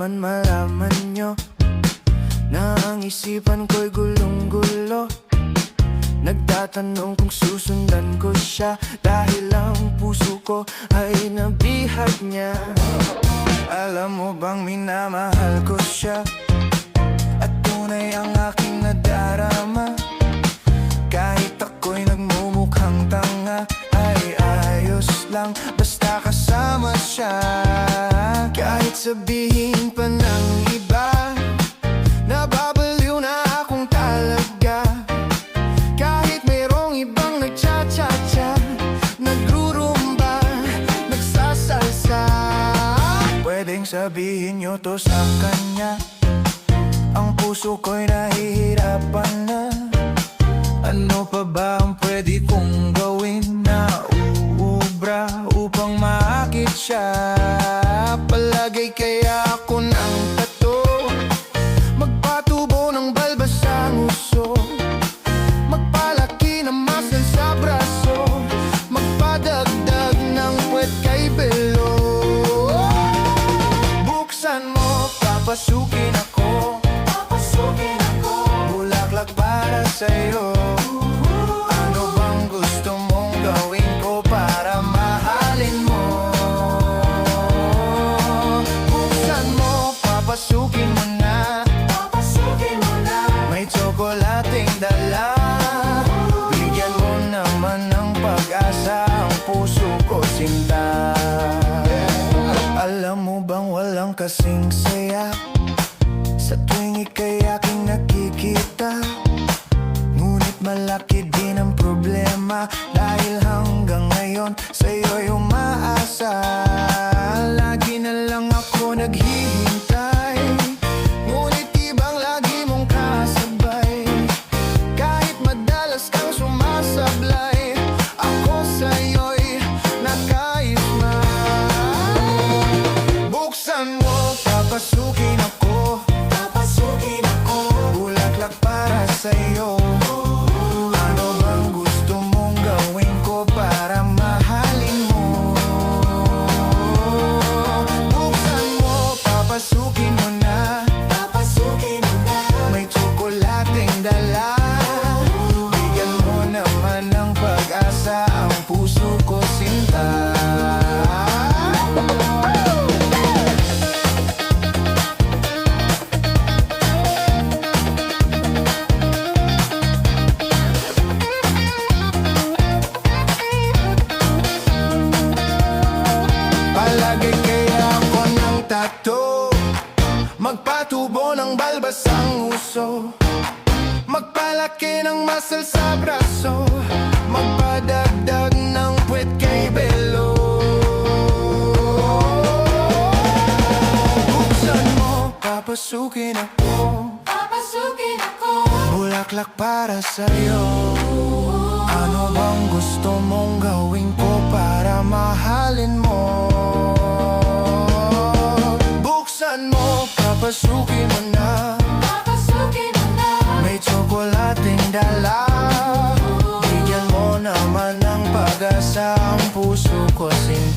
naman malaman nyo na ang isipan ko'y gulong-gulo. Nagtatanong kung susundan ko siya, dahil ang puso ko ay nabihag niya. Alam mo bang minamahal ko siya, at tunay ang aking nadarama. Kahit ako'y nagmumukhang tanga, ay ayos lang basta kasama siya. Kahit sabihin pa ng iba, nababaliw na akong talaga. Kahit mayroong ibang nagcha-cha-cha, nagrurumba, nagsasalsa. Pwedeng sabihin nyo to sa kanya, ang puso ko'y nahihirapan na. Ano pa ba ang pwede kong gawin na uubra upang maakit siya? Palagay kaya ako ng tato, magpatubo ng balbas ang uso, magpalaki ng muscle sa braso, magpadagdag ng puwet kay belo. Buksan mo, papasukin ako, bulaklak para sa'yo. Ano bang gusto mong gawin ko para mahalin mo? Buksan mo, papasukin mo na, may tsokolating dala. Bigyan mo naman ng pag-asa ang puso ko, sinta. Alam mo bang walang kasing saya sa tuwing ika'y aking nakikita? Ngunit malaki din ang problema, dahil hanggang ngayon sa'yo'y umaasa. Lagi na lang ako naghihintay, ngunit ibang lagi mong kasabay. Kahit madalas kang sumasablay, ako sa'yo'y nakaisma. Buksan mo, papasukin ako, bulaklak para sa'yo. Ano bang gusto mong gawin ko para mahalin mo? Buksan mo, papasukin mo na, may tsokolating dala. Bigyan mo naman ng pag-asa ang puso ko, sinta. Palagay kaya ako ng tato, magpatubo ng balbas ang uso, magpalaki ng muscle sa braso, magpadagdag ng puwet kay belo. Buksan mo, papasukin ako, bulaklak para sa'yo. Ano bang gusto mong gawin ko para mahalin mo? Buksan mo, papasukin mo na, may tsokolating dala. Bigyan mo naman ng pag-asa ang puso ko, sinta.